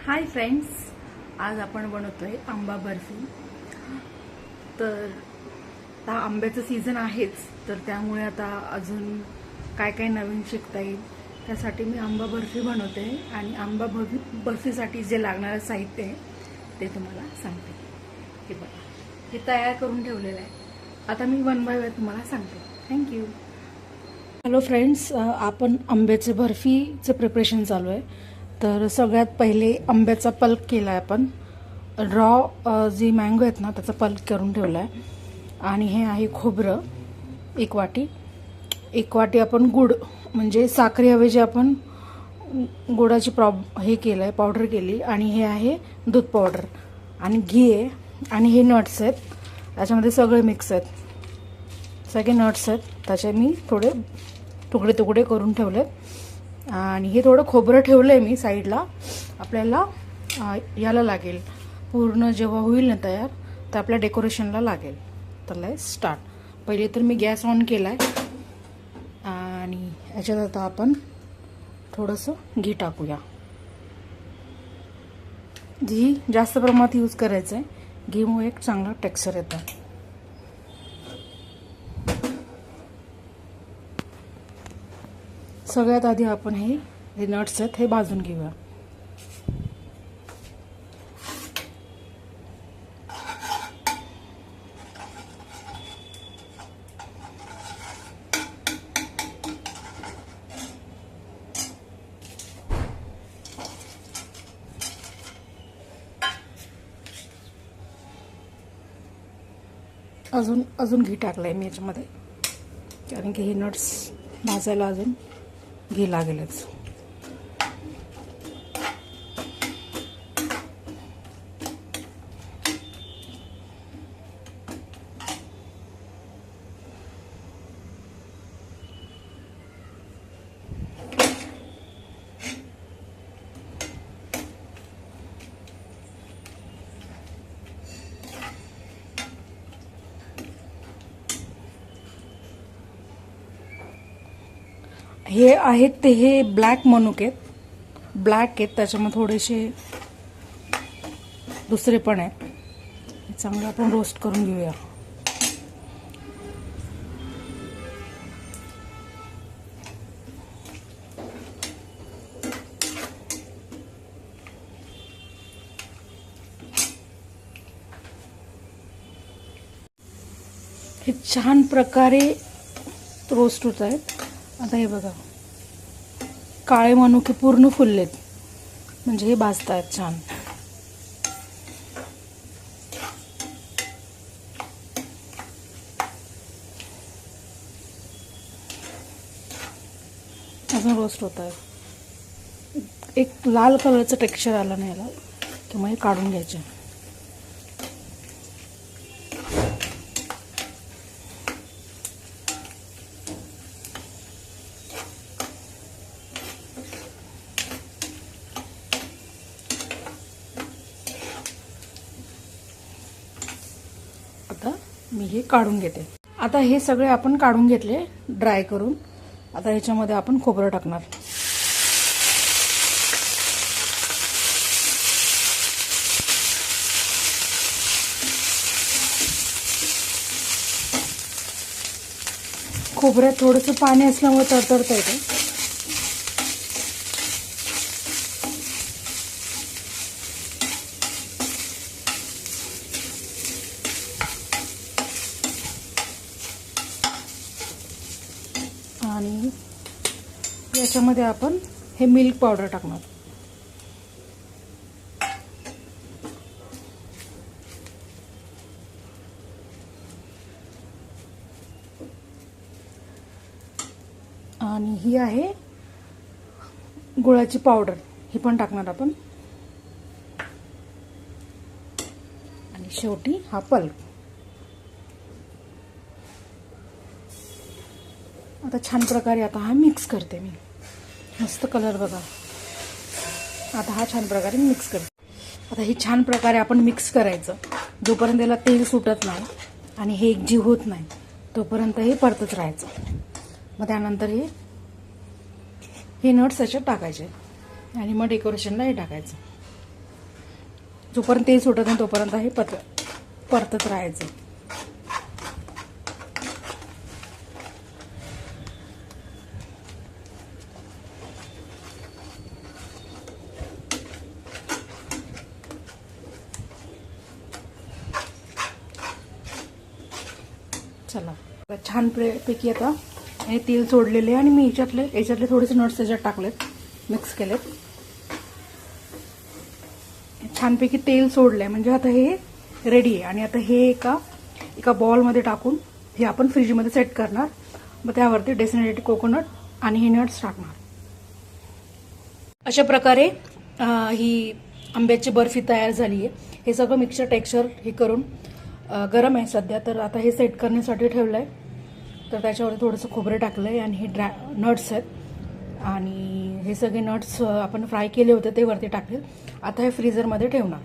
Hi friends, आज आपण बनवतोय आंबा बर्फी. तर आता आंब्याचं सीझन आहेच, तर त्यामुळे आता अजून काय काय नवीन शिकता येईल त्यासाठी मी आंबा बर्फी बनवते. आणि आंबा बर्फीसाठी जे लागणारं साहित्य आहे ते तुम्हाला सांगते. हे बघा, हे तयार करून ठेवलेलं आहे. आता मी वन बाय वन तुम्हाला सांगते. थँक्यू. हॅलो फ्रेंड्स, आपण आंब्याचे बर्फीचं प्रिपरेशन चालू आहे. तर सगळ्यात पहिले आंब्याचा पल्प केला आहे आपण. रॉ जी मँगो आहेत ना त्याचा पल्प करून ठेवला आहे. आणि हे आहे खोबरं एक वाटी आपण गुड म्हणजे साखरेऐवजी आपण गुडाची हे केलं आहे, पावडर केली. आणि हे आहे दूध पावडर आणि घी आहे. आणि हे नट्स आहेत, त्याच्यामध्ये सगळे मिक्स आहेत, सगळे नट्स आहेत. त्याचे मी थोडे तुकडे करून ठेवलेत. आणि हे थोडं खोबरं ठेवलं आहे मी साईडला. आपल्याला याला लागेल पूर्ण जेव्हा होईल ना तयार तर आपल्या डेकोरेशनला लागेल. तर लय स्टार्ट. पहिले तर मी गॅस ऑन केला आहे आणि याच्यात आता आपण थोडंसं घी टाकूया. घी जास्त प्रमाणात यूज करायचं आहे, घीमुळे एक चांगला टेक्स्चर येतं. सगळ्यात आधी आपण हे नट्स आहेत हे भाजून घेऊया. अजून घी टाकलंय मी याच्यामध्ये, कारण की हे नट्स भाजायला अजून घी लागेलच. हे आहेत ते हे ब्लॅक मनुके आहेत, ब्लॅक आहेत. त्याच्यामध्ये थोडेसे दुसरे पण आहेत. चांगले आपण रोस्ट करून घेऊया. हे छान प्रकारे रोस्ट होत आहेत. आता हे बघा, काळे मनुके पूर्ण फुललेत, म्हणजे हे भाजतायत छान. अजून रोस्ट होत आहे. एक लाल कलरचं टेक्स्चर आलं नाही याला की मग हे काढून घ्यायचे. आता मी हे काढून घेते. आता हे सगळे आपण काढून घेतले ड्राय करून. आता ह्याच्यामध्ये आपण खोबरं टाकणार. खोबऱ्यात थोडंसं पाणी असल्यामुळे तडतडता येतं. आणि याच्यामध्ये आपण हे मिल्क पावडर टाकणार. आणि ही आहे गुळाची पावडर, ही पण टाकणार आपण. आणि शेवटी हा पल्प. आता छान प्रकारे आता हा मिक्स करते मी. मस्त कलर बघा. आता हा छान प्रकारे मिक्स करते. आता हे छान प्रकारे आपण मिक्स करायचं जोपर्यंत त्याला तेल सुटत नाही आणि हे एकजीव होत नाही तोपर्यंत हे परतच राहायचं. मग त्यानंतर हे नट्स याच्यात टाकायचे आणि मग डेकोरेशनला हे टाकायचं. जोपर्यंत तेल सुटत नाही तोपर्यंत हे परतत राहायचं. चला छान पैकी आता हे तेल सोडलेले आणि मी याच्यातले थोडेसे नट्स त्याच्यात टाकलेत, मिक्स केलेत. छानपैकी तेल सोडलंय म्हणजे आता हे रेडी आहे. आणि आता हे एका बॉलमध्ये टाकून हे आपण फ्रीजमध्ये सेट करणार. मग त्यावरती डेसिनेटेड कोकोनट आणि हे नट्स टाकणार. अशा प्रकारे ही आंब्याची बर्फी तयार झाली आहे. हे सगळं मिक्सचर टेक्स्चर हे करून गरम आहे सध्या, तर आता हे सेट करण्यासाठी ठेवलं आहे. तर त्याच्यावर थोडंसं खोबरं टाकलं आहे आणि हे नट्स आहेत आणि हे सगळे नट्स आपण फ्राय केले होते ते वरती टाकले. आता हे फ्रीझरमध्ये ठेवणार.